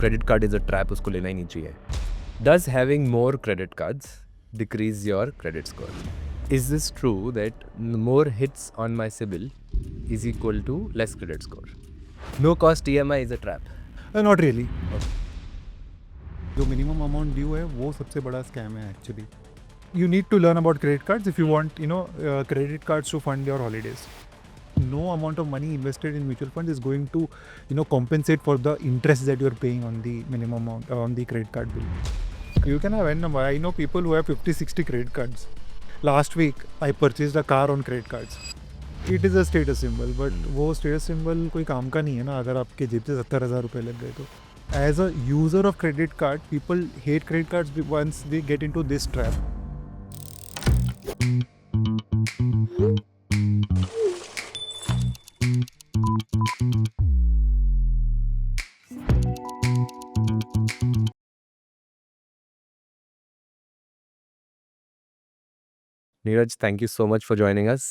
Credit card is a trap, उसको लेना ही नहीं चाहिए. Does having more credit cards decrease your credit score? Is this true that more hits on my CIBIL is equal to less credit score? No cost EMI is a trap. Not really. Okay. जो minimum amount due है वो सबसे बड़ा scam है actually. You need to learn about credit cards if you want credit cards to fund your holidays. No amount of money invested in mutual fund is going to compensate for the interest that you're paying on the minimum amount on the credit card bill. You can have n number. I know people who have 50-60 credit cards. Last week I purchased a car on credit cards. It is a status symbol, but वो status symbol कोई काम का नहीं है ना अगर आपके जेब से 70,000 रुपये लग गए तो. As a user of credit card, people hate credit cards once they get into this trap. Neeraj, thank you so much for joining us.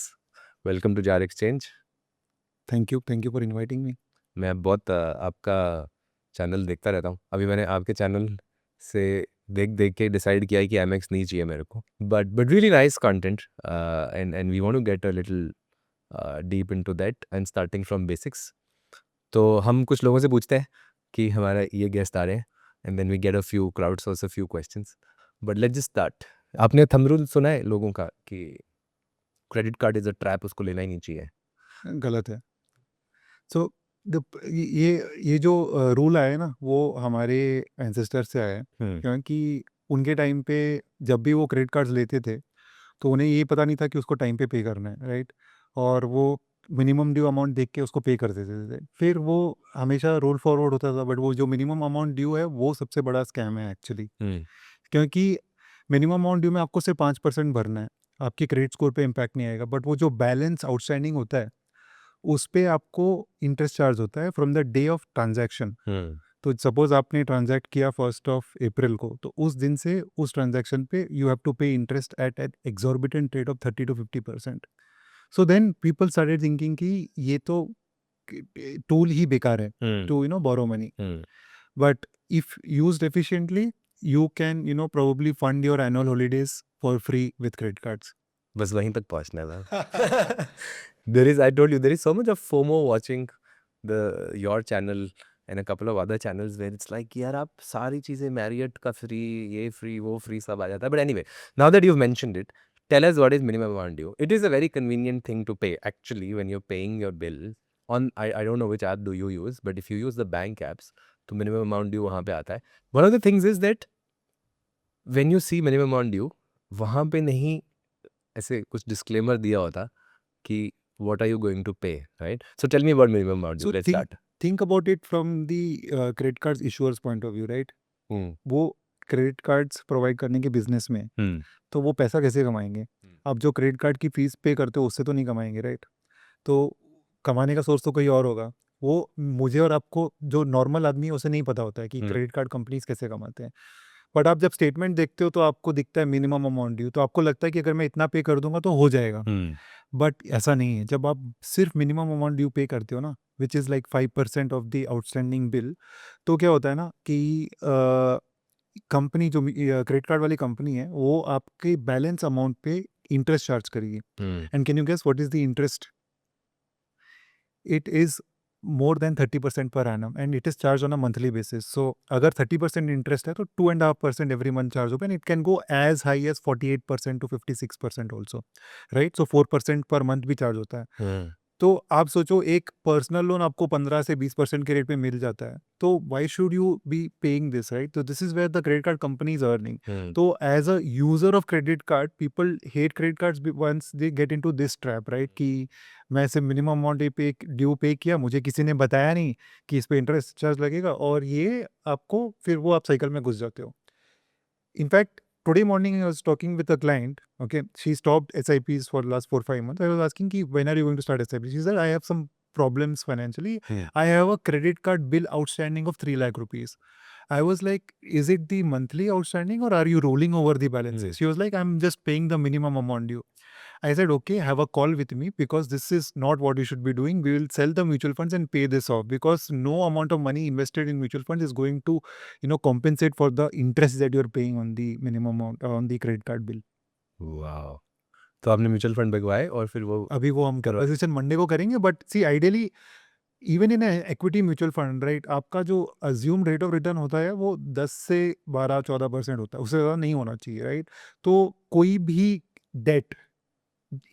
Welcome to Jar Exchange. Thank you for inviting me. मैं बहुत आपका channel देखता रहता हूँ. अभी मैंने आपके channel से देख के डिसाइड किया है कि एमएक्स नहीं चाहिए मेरे को. But really nice content and we want to get a little deep into that and starting from basics. तो हम कुछ लोगों से पूछते हैं कि हमारा ये गेस्ट आ रहे हैं and then we get a few crowd source a few questions. But let's just start. आपने थंब रूल सुना है लोगों का कि credit card is a trap, उसको लेना ही नहीं चाहिए? गलत है. सो ये जो रूल आया है ना वो हमारे एंसेस्टर से आया है. क्योंकि उनके टाइम पे जब भी वो क्रेडिट कार्ड्स लेते थे तो उन्हें ये पता नहीं था कि उसको टाइम पे करना है, राइट. और वो मिनिमम ड्यू अमाउंट देख के उसको पे कर देते थे. फिर वो हमेशा रोल फॉरवर्ड होता था. बट वो जो मिनिमम अमाउंट ड्यू है वो सबसे बड़ा स्कैम है एक्चुअली. क्योंकि मिनिमम अमाउंट ड्यू में आपको सिर्फ 5% भरना है. आपके क्रेडिट स्कोर पे इम्पैक्ट नहीं आएगा. बट वो जो बैलेंस आउटस्टैंडिंग होता है उस पे आपको इंटरेस्ट चार्ज होता है from the day of transaction. तो सपोज आपने ट्रांजैक्ट किया 1 अप्रैल को तो उस दिन से उस ट्रांजैक्शन पे you have to pay interest at an exorbitant rate of 30 to 50%. So then people started thinking कि ये तो टूल ही बेकार है to borrow money. But if used efficiently you can probably fund your annual holidays for free with credit cards. बस वहीं तक पहुंचना था. There is, I told you, there is so much of FOMO watching your channel and a couple of other channels where it's like यार आप सारी चीजें Marriott का फ्री, ये फ्री, वो फ्री सब आ जाता है. But anyway, now that you've mentioned it, tell us what is minimum amount due. It is a very convenient thing to pay actually when you're paying your bill on, I don't know which app do you use, but if you use the bank apps, तो minimum amount due वहाँ पे आता है. One of the things is that when you see minimum amount due, वहाँ पे नहीं ऐसे कुछ डिस्क्लेमर दिया होता कि what are you going to pay, right? So tell me about minimum amount due. So Let's start. think about it from the credit cards issuers point of view, right? वो credit cards provide करने के business में तो वो पैसा कैसे कमाएंगे? आप जो क्रेडिट कार्ड की फीस पे करते हो उससे तो नहीं कमाएंगे, राइट. तो कमाने का सोर्स तो कहीं और होगा. वो मुझे और आपको जो नॉर्मल आदमी है उसे नहीं पता होता है कि क्रेडिट कार्ड कंपनीज कैसे कमाते हैं. बट आप जब स्टेटमेंट देखते हो तो आपको दिखता है मिनिमम अमाउंट ड्यू. तो आपको लगता है कि अगर मैं इतना पे कर दूंगा तो हो जाएगा. बट ऐसा नहीं है. जब आप सिर्फ मिनिमम अमाउंट ड्यू पे करते हो ना which is like 5% of the outstanding bill, तो क्या होता है ना कि कंपनी जो क्रेडिट कार्ड वाली कंपनी है वो आपके बैलेंस अमाउंट पे इंटरेस्ट चार्ज करेगी. And can you guess what is the interest? It is more than 30% per annum and it is charged on a monthly basis. So अगर 30% interest है तो 2.5% every month charge होगा, and it can go as high as 48% to 56% also, right? So 4% per month भी charge होता है. तो आप सोचो एक पर्सनल लोन आपको 15 से 20% के रेट पे मिल जाता है तो why should you be paying this, right. तो this is where the credit card company is earning. तो as a user of credit card people hate credit cards once they get into this trap, right. कि मैं सिर्फ minimum amount due पे किया, मुझे किसी ने बताया नहीं कि इस पे इंटरेस्ट चार्ज लगेगा और ये आपको फिर वो आप साइकिल में घुस जाते हो. In fact today morning I was talking with a client. Okay, she stopped SIPs for the last 4-5 months. I was asking ki when are you going to start SIP? She said I have some problems financially. I have a credit card bill outstanding of 3 lakh rupees. I was like, is it the monthly outstanding or are you rolling over the balances? She was like, I'm just paying the minimum amount due. I said, okay, have a call with me because this is not what you should be doing. We will sell the mutual funds and pay this off because no amount of money invested in mutual funds is going to, compensate for the interest that you're paying on the minimum amount on the credit card bill. Wow! तो आपने mutual fund भगवाए और फिर वो अभी वो हम करवा conversion Monday को करेंगे, but see ideally even in equity mutual fund, right, आपका जो अज्यूम रेट ऑफ रिटर्न होता है वो 10 से 12-14% होता है, उससे ज़्यादा नहीं होना चाहिए, राइट? तो कोई भी डेट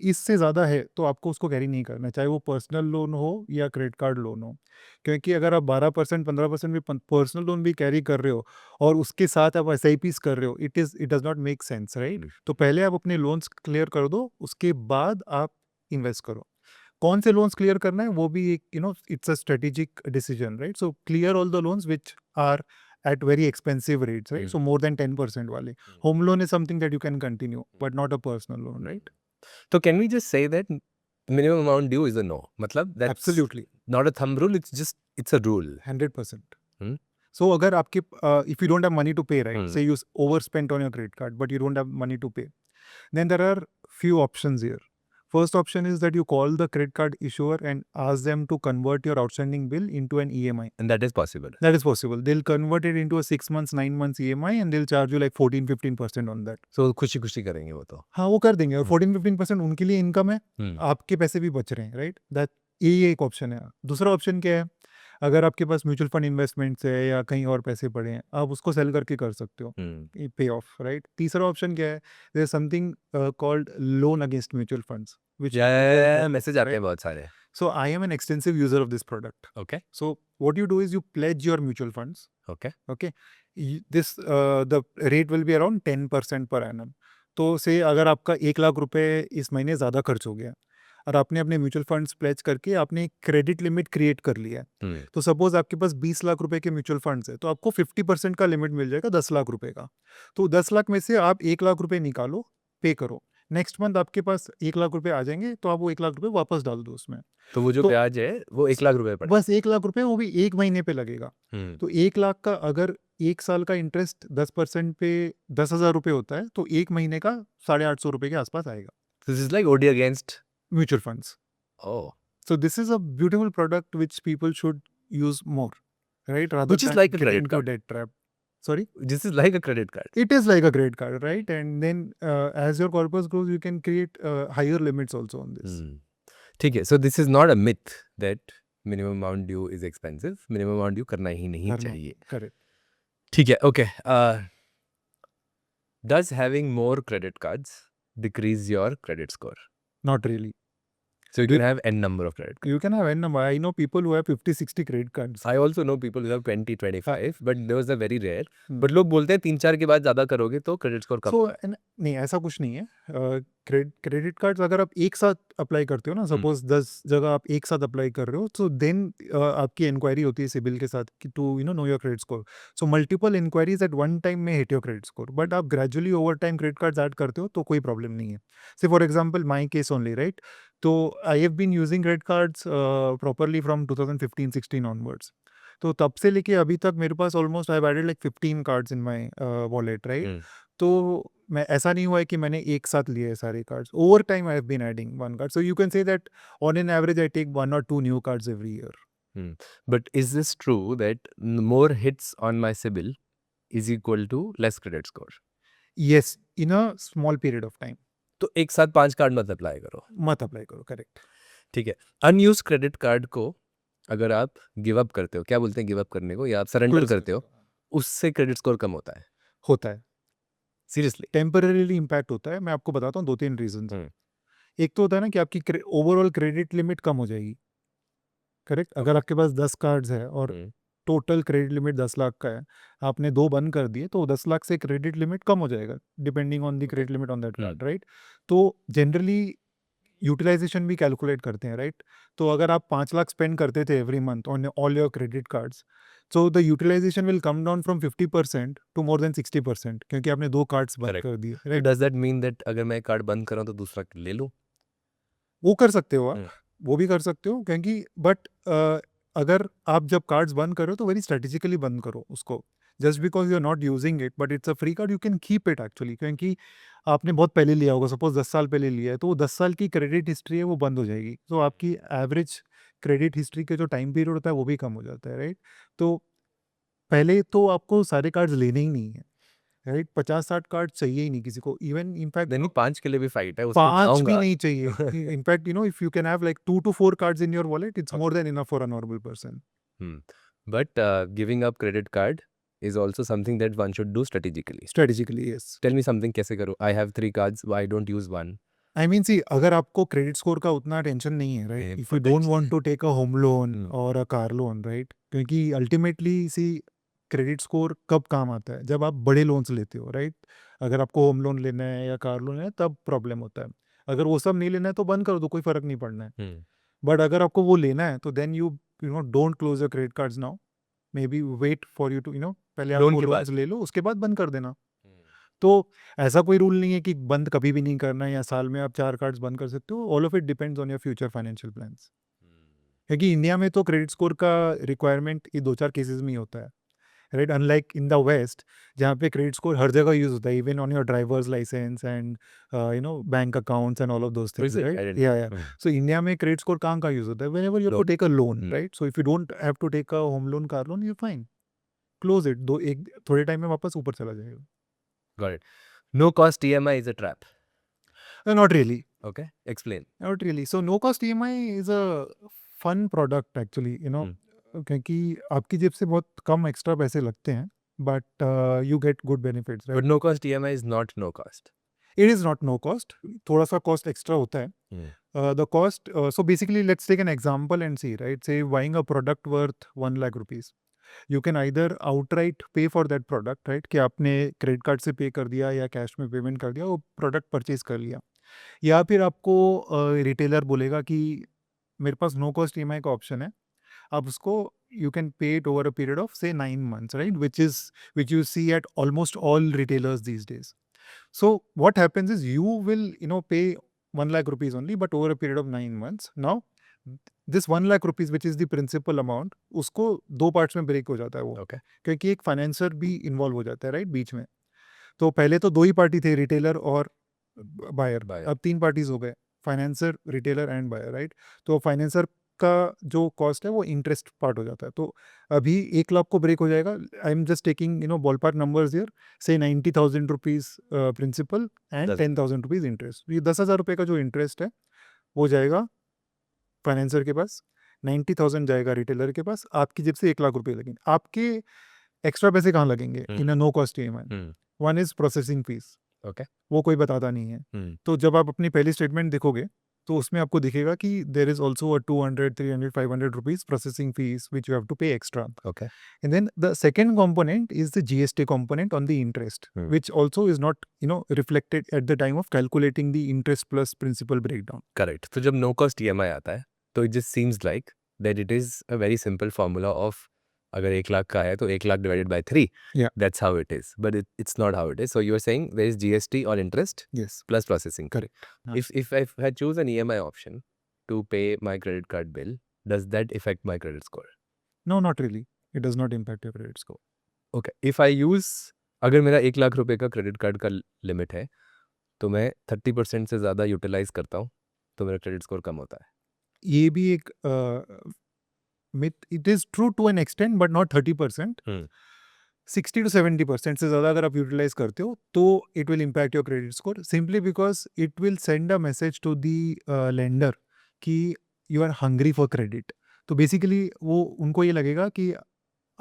इससे ज़्यादा है तो आपको उसको कैरी नहीं करना, चाहे वो पर्सनल लोन हो या क्रेडिट कार्ड लोन हो। क्योंकि अगर आप 12% 15% भी पर्सनल लोन भी कैरी कर रहे हो और उसके साथ आप एसआईपीस कर रहे हो, it does not make sense, right? तो पहले आप अपने लोन्स क्लियर कर दो, उसके बाद आप इन्वेस्ट करो। कौन से लोन्स क्लियर करना है वो भी एक, it's a strategic decision, right? So clear all the loans which are at very expensive rates, right? So more than 10% wale. Home loan is something that you can continue, but not a personal loan, right? तो can we just say that minimum amount due is a no, मतलब that's Absolutely. Not a thumb rule, it's a rule. 100%. Hmm. So अगर आपके if you don't have money to pay, right? Hmm. Say you overspent on your credit card, but you don't have money to pay, then there are few options here. First option is that you call the credit card issuer and ask them to convert your outstanding bill into an EMI. And that is possible. That is possible. They'll convert it into a 6 months, 9 months EMI and they'll charge you like 14-15% on that. So खुशी खुशी करेंगे वो तो. हाँ, वो कर देंगे और 14-15% उनके लिए इनकम है, आपके पैसे भी बच रहे हैं, राइट? दैट ये एक ऑप्शन है। दूसरा ऑप्शन क्या है? अगर आपके पास म्यूचुअल फंड इन्वेस्टमेंट्स है या कहीं और पैसे पड़े हैं, आप उसको सेल करके कर सकते हो, पे ऑफ, राइट? तीसरा ऑप्शन क्या है? There is something called loan against mutual funds which message आते हैं बहुत सारे. So I am an extensive user of this product. Okay. So what you do is you pledge your mutual funds. Okay. Okay. The rate will be around 10% per annum. तो से अगर आपका 1 लाख रुपए इस महीने ज़्यादा खर्च हो गया और आपने अपने म्यूचुअल फंड्स प्लेज करके आपने एक क्रेडिट लिमिट क्रिएट कर लिया है, तो सपोज आपके पास 20 लाख रुपए के म्यूचुअल फंड्स है तो आपको 50% का लिमिट मिल जाएगा 10 लाख रुपए का। तो 10 लाख में से आप 1 लाख रुपए निकालो, पे करो, नेक्स्ट मंथ आपके पास 1 लाख रुपए आ जाएंगे तो आप वो 1 लाख रुपए वापस डाल दो उसमें। तो वो जो तो ब्याज है वो 1 लाख रुपए पड़ेगा. बस 1 लाख रुपए वो भी 1 महीने पे लगेगा। तो 1 लाख का अगर 1 साल का इंटरेस्ट 10% पे 10,000 रुपए होता है तो 1 महीने का 850 रुपए के आसपास आएगा। This is like OD against. Mutual funds. Oh. So this is a beautiful product which people should use more, right? Rather Which is than like a getting credit into card. debt trap. Sorry? This is like a credit card. It is like a credit card, right? And then as your corpus grows, you can create higher limits also on this. ठीक है. So this is not a myth that minimum amount due is expensive. Minimum amount due करना ही नहीं चाहिए. Correct. ठीक है. Okay. Does having more credit cards decrease your credit score? Not really. So you can have n number of credit cards. You can have n number. I know people who have 50-60 credit cards. I also know people who have 20-25, but those are very rare. But लोग बोलते हैं 3-4 के बाद ज़्यादा करोगे तो credit score कम. So नहीं, ऐसा कुछ नहीं है। क्रेडिट कार्ड्स अगर आप एक साथ अप्लाई करते हो ना, सपोज 10 जगह आप एक साथ अप्लाई कर रहे हो, तो देन आपकी इंक्वायरी होती है सिबिल के साथ कि to know your credit score. So multiple inquiries at one time में hit your credit score, but आप gradually over time credit cards add करते हो तो कोई प्रॉब्लम नहीं है। Say for example my case only, right? तो I have been using credit cards properly from 2015-16 onwards. तो तब से लेके अभी तक मेरे पास almost I have added like 15 cards in my wallet, right? तो मैं ऐसा नहीं हुआ है कि मैंने एक साथ लिए है सारे cards. Over time I have been adding one card, so you can say that on an average I take 1 or 2 new cards every year. But is this true that more hits on my CIBIL is equal to less credit score? Yes, in a small period of time. तो एक साथ 5 card मत apply करो. मत apply करो, correct. ठीक है. Unused credit card को अगर आप गिव अप करते हो, क्या बोलते हैं गिव अप करने को, या आप सरेंडर करते हो, उससे क्रेडिट स्कोर कम होता है. होता है, सीरियसली. टेम्पररीली इम्पैक्ट होता है। मैं आपको बताता हूँ 2-3 रीजन। एक तो होता है ना कि आपकी ओवरऑल क्रेडिट लिमिट कम हो जाएगी, करेक्ट? अगर आपके पास 10 कार्ड्स है और टोटल क्रेडिट लिमिट 10 लाख का है, आपने 2 बंद कर दिए तो 10 लाख से क्रेडिट लिमिट कम हो जाएगा depending on the credit limit on that card, right? तो जनरली यूटिलाइजेशन भी कैलकुलेट करते हैं, राइट? तो अगर आप 5 लाख स्पेंड करते थे every month on all your credit cards, so the utilization will come down from 50% to more than 60% क्योंकि आपने 2 कार्ड्स बंद कर दिए, right? Does that mean that अगर मैं एक कार्ड बंद करूं तो दूसरा ले लूं? वो कर सकते हो आप, वो भी कर सकते हो, क्योंकि बट अगर आप जब कार्ड्स बंद करो तो वेरी स्ट्रेटेजिकली बंद करो उसको, just because you are not using it but it's a free card, you can keep it actually, क्योंकि आपने बहुत पहले लिया होगा, सपोज 10 साल पहले लिया है, तो वो 10 साल की क्रेडिट हिस्ट्री है वो बंद हो जाएगी, तो आपकी एवरेज क्रेडिट हिस्ट्री के जो टाइम पीरियड होता है वो भी कम हो जाता है, राइट? तो पहले तो आपको सारे कार्ड्स लेने ही नहीं है, राइट? 50-60 कार्ड चाहिए ही नहीं किसी को, इवन इनफैक्ट नहीं 5 के लिए भी फाइट है, उसको 5 भी खाऊंगा। नहीं चाहिए। In fact if you can have like 2 to 4 cards in your wallet, it's more than enough for a normal person. But giving up credit card is also something that one should do strategically. Strategically yes. Tell me something कैसे करूँ? I have 3 cards, why don't use one? I mean see, अगर आपको credit score का उतना tension नहीं है, right, if you don't want to take a home loan और a car loan, right, क्योंकि अल्टीमेटली सी क्रेडिट स्कोर कब काम आता है, जब आप बड़े लोन्स लेते हो, राइट? अगर आपको होम लोन लेना है या कार लोन लेना है तब प्रॉब्लम होता है, अगर वो सब नहीं लेना है तो बंद कर दो, कोई फर्क नहीं पड़ना है। बट अगर आपको वो लेना है तो then you know don't close your credit cards now, maybe wait for you to पहले आप लोन वो के लोन्स ले लो, उसके बाद बंद कर देना। तो ऐसा कोई रूल नहीं है कि बंद कभी भी नहीं करना है या साल में आप 4 कार्ड्स बंद कर सकते हो, all of it depends on your future financial plans. क्योंकि इंडिया में तो क्रेडिट स्कोर का रिक्वायरमेंट ये 2-4 केसेस में ही होता है, right? Unlike in the west जहाँ पे क्रेडिट स्कोर हर जगह यूज होता है, even on your drivers license and bank accounts and all of those things, Is it? I right? didn't या know. सो इंडिया में क्रेडिट स्कोर कहाँ का यूज होता है, whenever you have to Loan. Take a loan, Hmm. Right? So if you don't have to take a home loan, car loan, you fine close it, दो एक थोड़े time में वापस ऊपर चला जाएगा। Got it. No cost EMI is a trap. Not really, Okay, explain. Not really. So no cost EMI is a fun product actually, क्योंकि आपकी जेब से बहुत कम एक्स्ट्रा पैसे लगते हैं, but you get good benefits, But right? no cost EMI is not no cost. It is not no cost, थोड़ा सा कॉस्ट एक्स्ट्रा होता है। The cost, so basically let's take an example and see, right? Say buying a product worth 1 lakh rupees, you can either outright pay for that product, right, कि आपने credit card से पे कर दिया या कैश में पेमेंट कर दिया, वो प्रोडक्ट परचेज कर लिया, या फिर आपको रिटेलर बोलेगा कि मेरे पास नो कॉस्ट ईएमआई का ऑप्शन है, आप उसको you can pay it over a period of say 9 months, right, which you see at almost all retailers these days. So what happens is you will pay 1 lakh rupees only, but over a period of 9 months. Now this 1 lakh rupees which is the principal amount, उसको 2 parts में break हो जाता है वो, Okay. क्योंकि एक financer भी involve हो जाता है, राइट, बीच में। तो पहले तो 2 ही पार्टी थे, रिटेलर और बायर, Buyer. अब 3 पार्टीज हो गए, financer, retailer and buyer, right? तो फाइनेंसर का जो कॉस्ट है वो इंटरेस्ट पार्ट हो जाता है, तो अभी 1 लाख को ब्रेक हो जाएगा। I am just taking ballpark numbers here, से 90,000 रुपीज़ प्रिंसिपल एंड दस- 10,000 रुपीज़ इंटरेस्ट। ये 10,000 रुपये का जो इंटरेस्ट है वो जाएगा फाइनेंसर के पास, 90,000 जाएगा रिटेलर के पास, आपकी जेब से 1 लाख रुपये लगेंगे। आपके एक्स्ट्रा पैसे कहाँ लगेंगे in a no cost EMI? Hmm. One is processing fees, Okay. वो कोई बताता नहीं है। Hmm. तो जब आप अपनी पहली स्टेटमेंट देखोगे तो उसमें आपको दिखेगा कि there is also a 200, 300, 500 rupees processing fees which you have to pay extra. Okay. And then the second component is the GST component on the interest, which also is not, reflected at the time of calculating the interest plus principal breakdown. Correct. तो जब no cost EMI आता है तो it just seems like that it is a very simple formula of अगर 1 लाख का है तो 1 lakh divided by 3. Yeah. That's how it is. But it's not how it is. So you are saying there is GST or interest Yes, plus processing. correct. If I choose an EMI option to pay my credit card bill, does that affect my credit score? No, not really. It does not impact your credit score. Okay. If I use अगर मेरा 1 लाख रुपए का credit card का limit है तो मैं 30% से ज़्यादा यूटिलाइज करता हूँ तो मेरा क्रेडिट स्कोर कम होता है। ये भी एक myth. It is true to an extent, but not 30%. 60 to 70% से ज़्यादा अगर आप यूटिलाइज करते हो तो it will impact your credit score, simply because it will send a message to the lender कि you are hungry for credit. तो basically वो उनको ये लगेगा कि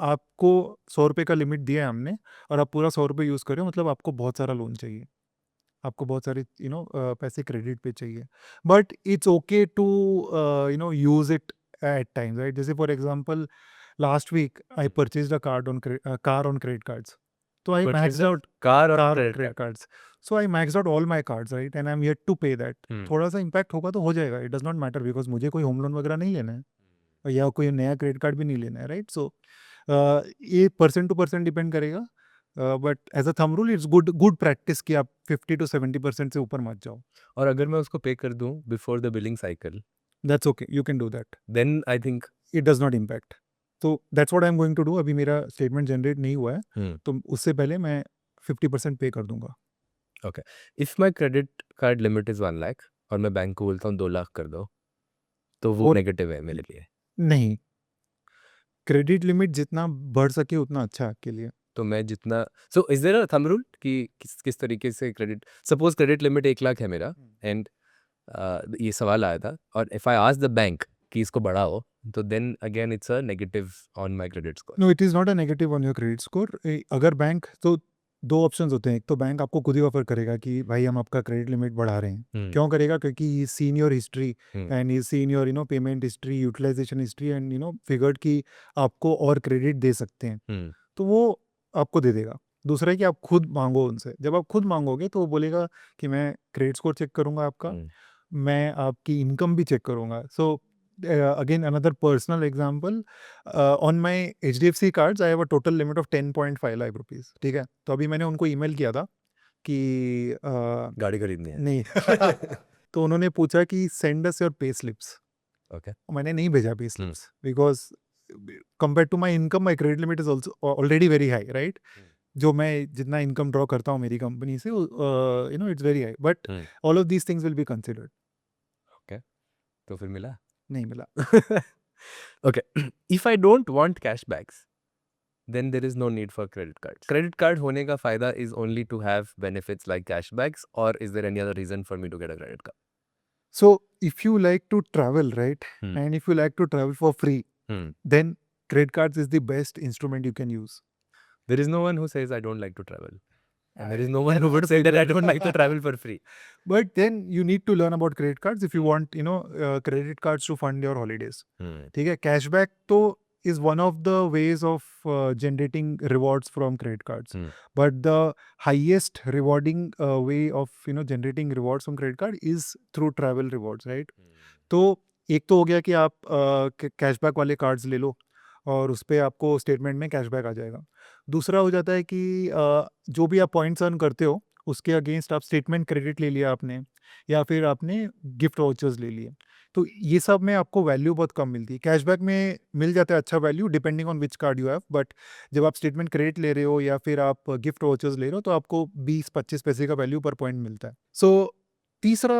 आपको 100 रुपये का लिमिट दिया है हमने और आप पूरा 100 रुपये यूज़ करें, मतलब आपको बहुत सारा लोन चाहिए, आपको बहुत सारे पैसे क्रेडिट पे चाहिए। But it's okay to use it at times, right? जैसे for example last week I purchased a car on credit cards, तो आई मैक्स्ड आउट कार और car credit credit card. Cards, so I maxed out all my cards, right, and I am yet to pay that. थोड़ा सा impact होगा तो हो जाएगा, it does not matter, because मुझे कोई होम लोन वगैरह नहीं लेना है या कोई नया क्रेडिट कार्ड भी नहीं लेना है, राइट? सो ये पर्सन टू पर्सन डिपेंड करेगा, but as a thumb rule it's good practice कि आप 50 to 70% से ऊपर मत जाओ। और अगर मैं उसको पे कर दूं before the billing cycle, that's okay, you can do that. then I think it does not impact. तो that's what I am going to do. अभी मेरा स्टेटमेंट जनरेट नहीं हुआ है, तो उससे पहले मैं 50% पे कर दूंगा. Okay. If my credit card limit is 1 lakh और मैं बैंक को बोलता हूँ 2 लाख कर दो, तो वो वो नेगेटिव है मेरे लिए. नहीं, क्रेडिट लिमिट जितना बढ़ सके उतना अच्छा है आपके लिए. तो मैं जितना, so is there a thumb rule कि किस तरीके से credit, suppose credit limit 1 lakh है मेरा, एंड ये सवाल आया था, और if I ask the bank कि इसको बढ़ाओ, तो then again it's a negative on my credit score. No, it is not a negative on your credit score. अगर बैंक, तो दो ऑप्शंस होते हैं. एक तो बैंक आपको खुद ही ऑफर करेगा कि भाई हम आपका क्रेडिट लिमिट बढ़ा रहे हैं. क्यों करेगा? क्योंकि he seen your history and he seen your payment history, utilization history, and figured कि आपको और क्रेडिट दे सकते हैं, तो वो आपको दे देगा. दूसरा है कि आप खुद मांगो उनसे. जब आप खुद मांगोगे तो वो बोलेगा कि मैं क्रेडिट स्कोर चेक करूंगा आपका, मैं आपकी इनकम भी चेक करूंगा. सो again, another personal example, on my HDFC cards I have a total limit of 10.5 lakh rupees. ठीक है, तो अभी मैंने उनको ईमेल किया था कि गाड़ी खरीदनी है. नहीं तो उन्होंने पूछा कि send us your pay slips. Okay. मैंने नहीं भेजा pay slips because compare to my income my credit limit is also already very high, right? जो मैं जितना इनकम ड्रॉ करता हूँ मेरी कंपनी से, it's very high, but all of these things will be considered. Okay. तो फिर मिला. नहीं मिला. Okay. If I don't want cashbacks, then there is no need for credit cards. Credit card होने का फायदा is only to have benefits like cashbacks, or is there any other reason for me to get a credit card? So if you like to travel, right, Hmm. and if you like to travel for free, Hmm. then credit cards is the best instrument you can use. There is no one who says I don't like to travel. And there is no one who would say that I don't like to travel for free. But then you need to learn about credit cards if you want, credit cards to fund your holidays. ठीक है, cashback तो is one of the ways of generating rewards from credit cards. But the highest rewarding way of generating rewards from credit card is through travel rewards, right? तो एक तो हो गया कि आप कैशबैक वाले कार्ड्स ले लो और उस पर आपको स्टेटमेंट में कैशबैक आ जाएगा. दूसरा हो जाता है कि जो भी आप पॉइंट्स अर्न करते हो उसके अगेंस्ट आप स्टेटमेंट क्रेडिट ले लिया आपने, या फिर आपने गिफ्ट वाउचर्स ले लिए. तो ये सब में आपको वैल्यू बहुत कम मिलती है. कैशबैक में मिल जाता है अच्छा value depending on which card you have, but जब आप स्टेटमेंट क्रेडिट ले रहे हो या फिर आप गिफ्ट वाउचर्स ले रहे हो तो आपको 20-25 पैसे का वैल्यू पर पॉइंट मिलता है. सो तीसरा,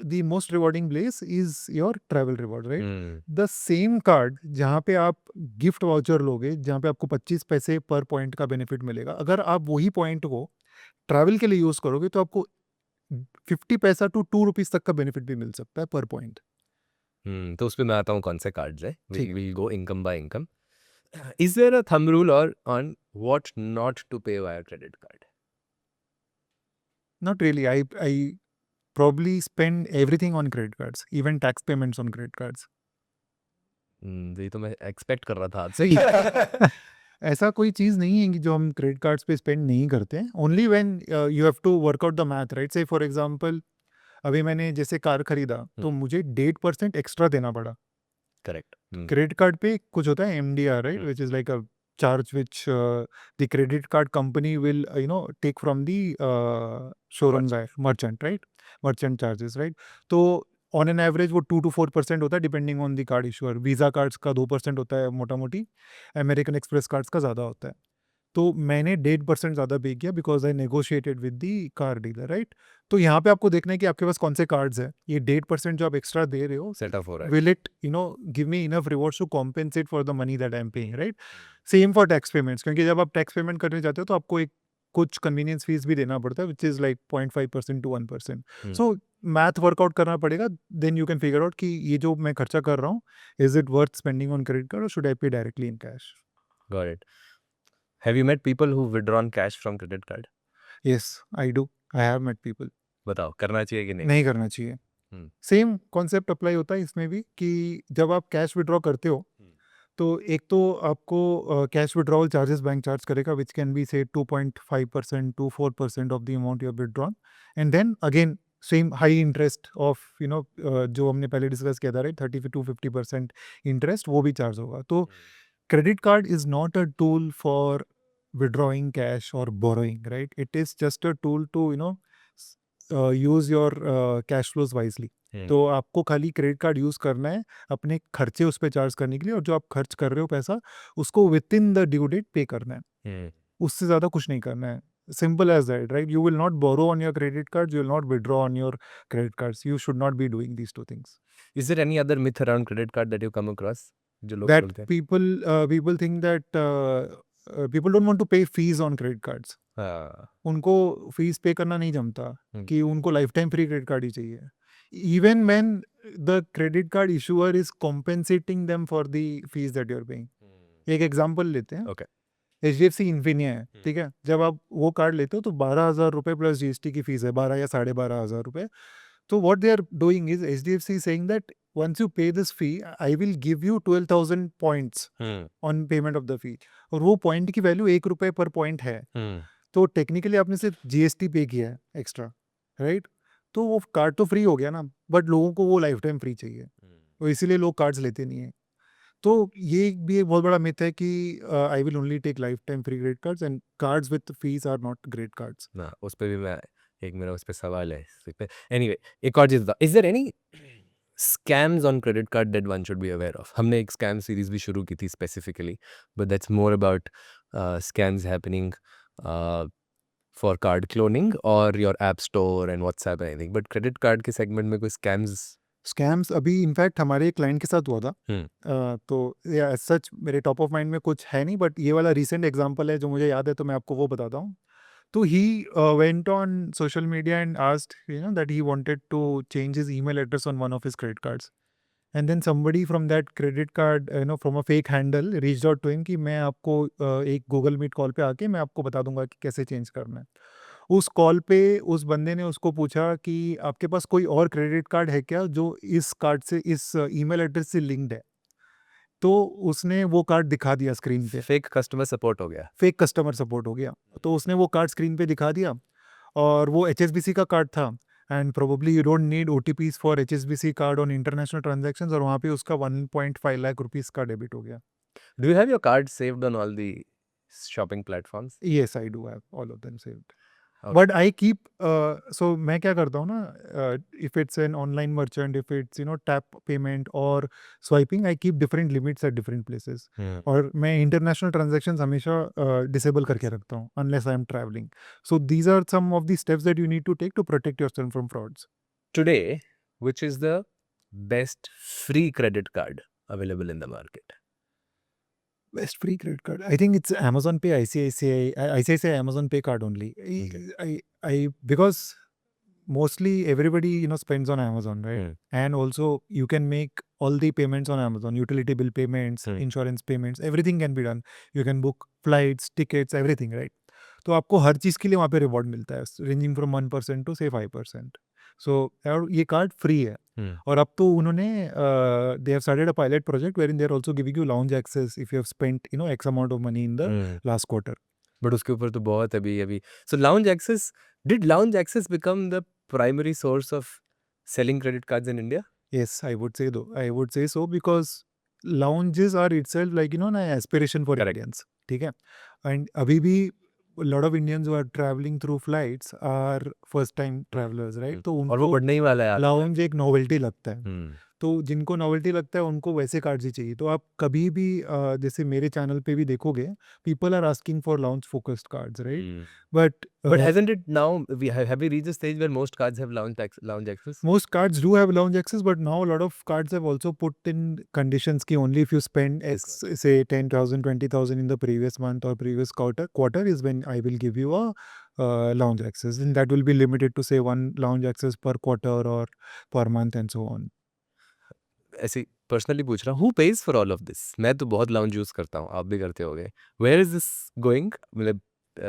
the most rewarding place is your travel reward, right? The same card जहाँ पे आप गिफ्ट वाउचर लोगे, जहाँ पे आपको 25 पैसे पर पॉइंट का बेनिफिट मिलेगा, अगर आप वही पॉइंट को ट्रैवल के लिए यूज करोगे तो आपको 50 पैसा टू 2 रुपीज तक का बेनिफिट भी मिल सकता है पर पॉइंट. तो उसमें मैं आता हूँ कौन से कार्ड्स है. ठीक. We'll go income by income. Is there a thumb rule or on what not to pay via credit card? Not really. I probably spend everything on credit cards, even tax payments on credit cards. ये तो मैं expect कर रहा था आपसे ही. ऐसा कोई चीज़ नहीं है कि जो हम क्रेडिट कार्ड्स पे स्पेंड नहीं करते हैं. Only when you have to work out the math, right? Say for example अभी मैंने जैसे कार खरीदा तो मुझे 8% एक्स्ट्रा देना पड़ा. करेक्ट. क्रेडिट कार्ड पे कुछ होता है MDR, right, which is like a charge which the credit card company will take from the showroom guy, merchant, right? Merchant charges, right? तो ऑन एन एवरेज वो 2 to 4% होता है depending on the card issuer. Visa cards का 2% होता है मोटा मोटी, American express cards का ज़्यादा होता है. तो मैंने 1.5% ज़्यादा पे किया because I negotiated with the car dealer, right? तो यहाँ पे आपको देखना है कि आपके पास कौन से कार्ड्स हैं. ये 1.5% जो आप एक्स्ट्रा दे रहे हो, सेट ऑफ हो रहा है. will it give me enough rewards to compensate for the money that I'm paying, right? Same for tax payments, क्योंकि जब आप टैक्स पेमेंट करने जाते हो तो आपको एक कुछ कन्वीनियंस फीस भी देना पड़ता है which is like 0.5% to 1%. So math workout करना पड़ेगा, then you can figure out कि ये जो मैं खर्चा कर रहा हूँ, is it worth spending on credit card और should I pay directly in cash? Got it. Have you met people who've withdrawn cash from credit card? Yes, I do. I have met people. बताओ करना चाहिए कि नहीं? नहीं करना चाहिए. Same concept apply होता है इसमें भी कि जब आप कैश विड्रॉ करते हो तो एक तो आपको cash withdrawal charges bank charge करेगा which can be say 2.5% to 4% of the amount you have withdrawn. And then again same high interest of जो हमने पहले डिस्कस किया था, राइट, 30 to 50% इंटरेस्ट वो भी चार्ज होगा. तो credit card is not a tool for withdrawing cash or borrowing, right? It is just a tool to use your cash flows wisely. तो आपको खाली क्रेडिट कार्ड यूज़ करना है अपने खर्चे उस पे चार्ज करने के लिए, और जो आप खर्च कर रहे हो पैसा उसको within the due date pay करना है, उससे ज़्यादा कुछ नहीं करना है। Simple as that, right? You will not borrow on your credit cards, you will not withdraw on your credit cards, you should not be doing these two things. Is there any other myth around credit card that you come across? जो लोग That बोलते हैं? people think that people don't want to pay fees on credit cards. हाँ. उनको fees पे करना नहीं जमता हम्म. कि उनको life time free credit card ही चाहिए, even when the credit card issuer is compensating them for the fees that you are paying. एक एग्जांपल लेते हैं, Okay. HDFC इन्फिनिया है, ठीक है? जब आप वो कार्ड लेते हो तो 12,000 रुपये प्लस GST की फीस है, 12 या 12,500 रुपये। तो what they are doing is HDFC saying that once you pay this fee, I will give you 12,000 points on payment of the fee, और वो पॉइंट की वैल्यू 1 रुपये पर पॉइंट है। तो टेक्निकली आपने सिर्फ GST पे किया है एक्स्ट्रा, राइट? तो वो कार्ड तो फ्री हो गया ना, बट लोगों को वो लाइफ टाइम फ्री चाहिए, तो इसीलिए लोग कार्ड्स लेते नहीं है। तो ये भी एक बहुत बड़ा मिथ है कि I will only take life time free credit cards, and cards with fees are not great cards. ना उस पे भी मैं एक मेरा उस पे सवाल है इस पे। Anyway, एक और चीज़ is there any scams on credit card that one should be aware of? हमने एक स्कैम सीरीज भी शुरू की थी specifically, but that's more about scams happening for card cloning और your app store and WhatsApp anything, but credit card के segment में कोई स्कैम्स अभी इनफैक्ट हमारे एक क्लाइंट के साथ हुआ था, तो या सच मेरे टॉप ऑफ माइंड में कुछ है नहीं, बट ये वाला रिसेंट एग्जांपल है जो मुझे याद है, तो मैं आपको वो बताता हूँ। तो he went on social media and asked, that he wanted to change his email address on one of his credit cards. And then somebody from that credit card, from a fake handle reached out to him कि मैं आपको एक Google Meet call पे आके मैं आपको बता दूंगा कि कैसे चेंज करना है। उस कॉल पे उस बंदे ने उसको पूछा कि आपके पास कोई और क्रेडिट कार्ड है क्या जो इस कार्ड से, इस ईमेल एड्रेस से लिंक्ड है? तो उसने वो कार्ड दिखा दिया स्क्रीन पे, फेक कस्टमर सपोर्ट हो गया। फेक कस्टमर सपोर्ट हो गया। तो उसने वो कार्ड स्क्रीन पे दिखा दिया, और वो HSBC का कार्ड था, and probably you don't need OTPs for HSBC card on international transactions, और वहाँ पे उसका 1.5 लाख रुपीस का डेबिट हो गया। Do you have your card saved on all the shopping platforms? Yes, I do have all of them saved. Okay. But I keep, so मैं क्या करता हूँ ना, if it's an online merchant, if it's tap payment or swiping, I keep different limits at different places. और मैं international transactions हमेशा disable करके रखता हूँ unless I am traveling. So these are some of the steps that you need to take to protect yourself from frauds. Today, which is the best free credit card available in the market? Best free credit card, I think it's Amazon Pay, ICICI Amazon Pay card only. I because mostly everybody spends on Amazon, right? And also you can make all the payments on Amazon, utility bill payments, insurance payments, everything can be done. You can book flights, tickets, everything, right? तो आपको हर चीज़ के लिए वहाँ पे reward मिलता है, ranging from 1% to say 5%. So और ये कार्ड फ्री है, और अब तो उन्होंने they have started a pilot project where in they are also giving you lounge access if you have spent X amount of money in the last quarter. But उसके ऊपर तो बहुत अभी so lounge access, did lounge access become the primary source of selling credit cards in India? Yes, I would say so, because lounges are itself like an aspiration for Correct. Indians, ठीक है? And अभी भी a lot of Indians who are traveling through flights are first time travelers, right? तो और वो उनको बढ़ने ही वाला है लाउंज एक नोवेल्टी लगता है, हम्म, तो जिनको नोवेल्टी लगता है उनको वैसे कार्ड्स ही चाहिए। तो आप कभी भी जैसे मेरे चैनल पे भी देखोगे, people are asking for lounge focused cards, right? But But hasn't it now, have we reached a stage where most cards have lounge access? most cards do have lounge access, but now a lot of cards have also put in conditions ki only if you spend say 10,000, 20,000 in the previous month or previous quarter is when I will give you a lounge access, and that will be limited to say one lounge access per quarter or per month and so on. ऐसे personally पूछ रहा हूँ, who pays for all of this? मैं तो बहुत lounge use करता हूँ, आप भी करते होगे। Where is this going? मतलब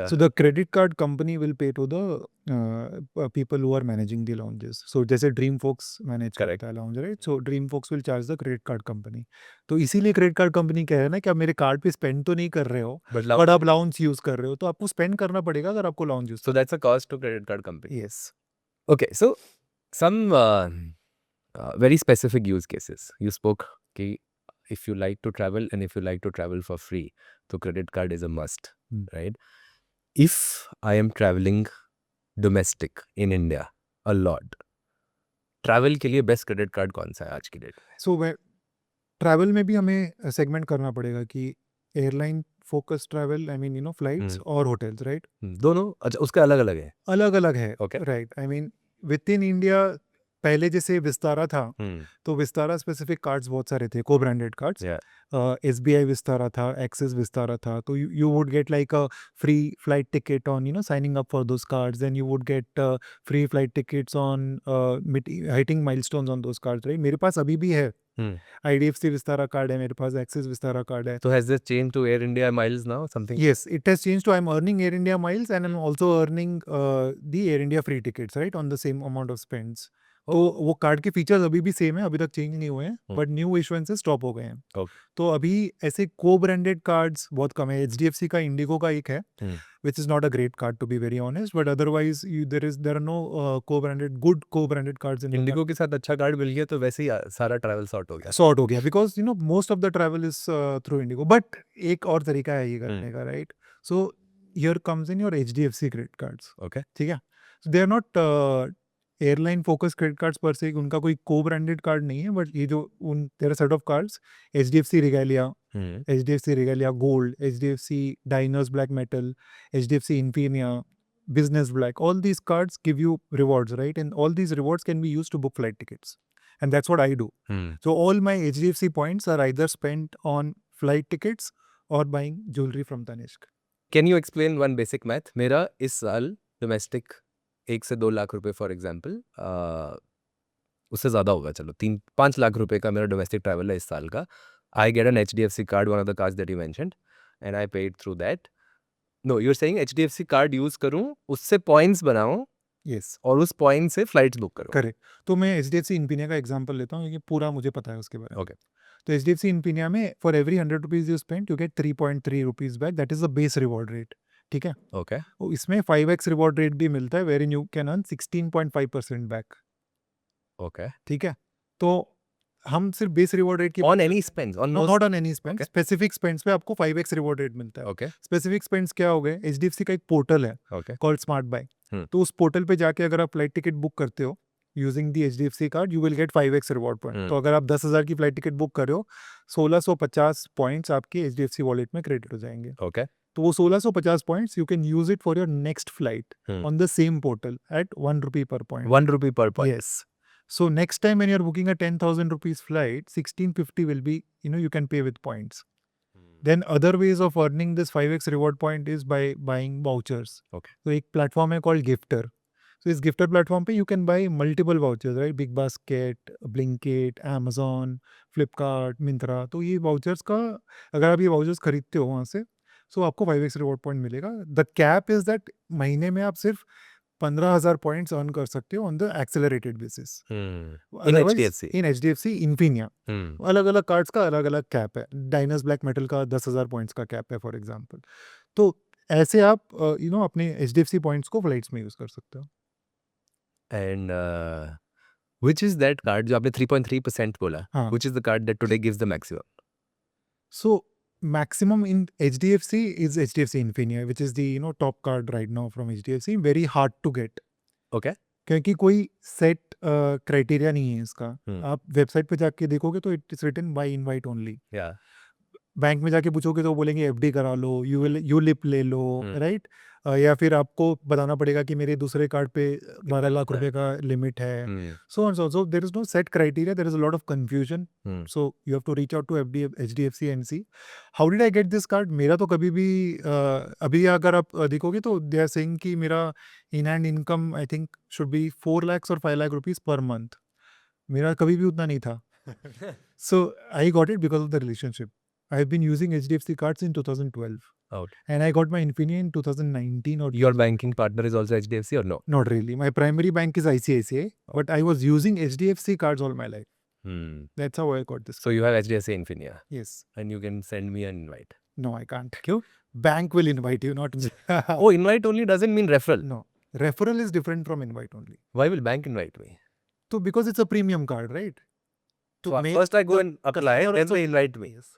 So the credit card company will pay to the people who are managing the lounges. So जैसे DreamFox manage करता है lounge, right? So DreamFox will charge the credit card company. तो इसीलिए credit card company कह रहा है ना कि आप मेरे कार्ड पे स्पेंड तो नहीं कर रहे हो, बट आप लाउंज यूज कर रहे हो, तो आपको स्पेंड करना पड़ेगा अगर आपको lounge use. So that's a cost to credit card company. Yes. Okay, so some very specific use cases. You spoke कि if you like to travel and if you like to travel for free, तो credit card is a must, right? If I am traveling domestic in India a lot, travel के लिए best credit card कौन सा है आज की date में? सो travel में भी हमें सेगमेंट करना पड़ेगा कि airline focus travel, I mean flights और होटल्स, राइट? दोनों अच्छा उसके अलग-अलग है? अलग अलग है, okay. Right? I mean with in India पहले जैसे विस्तारा था, हुँ, तो विस्तारा स्पेसिफिक कार्ड्स बहुत सारे थे, को ब्रांडेड कार्ड्स। या SBI विस्तारा था, एक्सिस विस्तारा था, तो you would get like a free flight ticket on signing up for those cards, then you would get free flight tickets on hitting milestones on those cards, right? मेरे पास अभी भी है, हुँ। IDFC Vistara card है मेरे पास, axis Vistara card है। So has this changed to Air India Miles now? Something? Yes, it has changed to I'm earning Air India miles and I'm also earning the Air India free tickets, right, on the same amount of spends. तो वो card के features अभी भी same है, अभी तक change नहीं हुए हैं, बट न्यू इशुएंसेस स्टॉप हो गए हैं। Okay. तो अभी ऐसे को ब्रांडेड कार्ड्स बहुत कम है। HDFC का इंडिगो का एक है, Hmm. which is not a great card to be very honest, but otherwise there are no good co-branded cards in Indigo के साथ अच्छा कार्ड मिल गया तो वैसे ही सारा ट्रैवल सॉर्ट हो गया। सॉर्ट हो गया, because most of the travel is through IndiGo. But एक और तरीका है ये करने का, right? So here comes in your HDFC credit cards, okay. ठीक है? They are not airline focus credit cards per, उनका कोई को ब्रांडेड कार्ड नहीं है, बट ये जो there are set of cards, HDFC Regalia, hmm, HDFC Regalia gold, HDFC Diners black metal, HDFC Infinia, business black, all these cards give you rewards, right? And all these rewards can be used to book flight tickets, and that's what I do. Hmm. So all my HDFC points are either spent on flight tickets or buying jewelry from Tanishq. Can you explain one basic math? मेरा इस साल domestic 1 से 2 लाख रुपए for example, उससे ज़्यादा होगा, चलो 3-5 लाख रुपए का मेरा डोमेस्टिक ट्रैवल है इस साल का। I get an HDFC card, one of the cards that you mentioned, and I paid through that. No, you are saying HDFC card use करूँ, उससे पॉइंट्स बनाऊँ Yes, और उस पॉइंट से फ्लाइट्स बुक करूँ। correct. तो मैं HDFC इन्फिनिया का एग्जांपल लेता हूँ, क्योंकि पूरा मुझे पता है उसके बारे में। ओके। तो HDFC इन्फिनिया में for every 100 rupees you spend you gate 3.3 rupees back, that is the base reward rate, ठीक है? ओके। और इसमें 5x रिवॉर्ड रेट भी मिलता है, wherein you can earn 16.5% back, okay. ठीक है? तो हम सिर्फ बेस रिवॉर्ड रेट की on any spends, on most? Not on any spend, Okay. Specific spends पे आपको 5x रिवॉर्ड रेट मिलता है। ओके, स्पेसिफिक स्पेंड्स क्या हो गए? HDFC का एक पोर्टल है ओके। कॉल्ड स्मार्ट बाय, हम्म। तो उस पोर्टल पे जाके अगर आप फ्लाइट टिकट बुक करते हो using the HDFC card, you will get 5x reward point. तो अगर आप 10,000 की फ्लाइट टिकट बुक कर रहे हो, 1650 पॉइंट्स आपके HDFC वॉलेट में क्रेडिट हो जाएंगे। ओके। तो वो 1650 points you can use it for your next flight on the same portal at 1 rupee per point. 1 rupee per point? Yes. So next time when you're booking a 10,000 rupees flight, 1650 will be, you can pay with points. Then other ways of earning this 5x reward point is by buying vouchers. Okay. So एक platform है called Gifter. So इस Gifter platform पे you can buy multiple vouchers, right? Big Basket, Blinkit, Amazon, Flipkart, Myntra. तो ये vouchers का, अगर आप ये vouchers खरीदते हो वहाँ से, so आपको 5x reward point मिलेगा. The cap is that महीने में आप सिर्फ 15,000 पॉइंट्स अर्न कर सकते हो on the accelerated basis in HDFC? In HDFC Infinia. Hmm. अलग अलग कार्ड्स का अलग अलग कैप है। डाइनर्स ब्लैक मेटल का 10,000 पॉइंट्स का कैप है फॉर एग्जांपल। तो ऐसे आप अपने HDFC पॉइंट्स को फ्लाइट्स में यूज कर सकते हो। And which is that card जो आपने 3.3% बोला? हाँ। Which is the card that today gives the maximum? So maximum in HDFC is HDFC Infinia, which is the top card right now from HDFC. Very hard to get. Okay. क्योंकि कोई set criteria नहीं है इसका। हम्म। आप website पे जाके देखोगे तो it is written by invite only. या बैंक में जाके पूछोगे तो वो बोलेंगे FD करा लो, यूलिप ले लो, हम्म। राइट? या फिर आपको बताना पड़ेगा कि मेरे दूसरे कार्ड पे 12 लाख रुपए का लिमिट है। So there is no set criteria. There is a lot of confusion. So you have to reach out to HDFC and see how did I get this card. मेरा तो कभी भी अभी अगर आप देखोगे तो they are saying कि मेरा in hand income I think should be 4 lakhs or 5 lakh rupees per month. मेरा कभी भी उतना नहीं था। So I got it because of the relationship. I've been using HDFC cards in 2012. Okay. And I got my Infinia in 2019 or your banking partner is also HDFC और no? not really. My primary bank is ICICI, but I was using HDFC cards all my life. That's how I got this. So you have HDFC Infinia Yes. and you can send me an invite. No, I can't. क्यों? Bank will invite you, not Oh, invite only doesn't mean referral. no. Referral is different from invite only. Why will bank invite me? So because it's a premium card, right? So make first I go the and apply, customer then also- they invite me. Yes.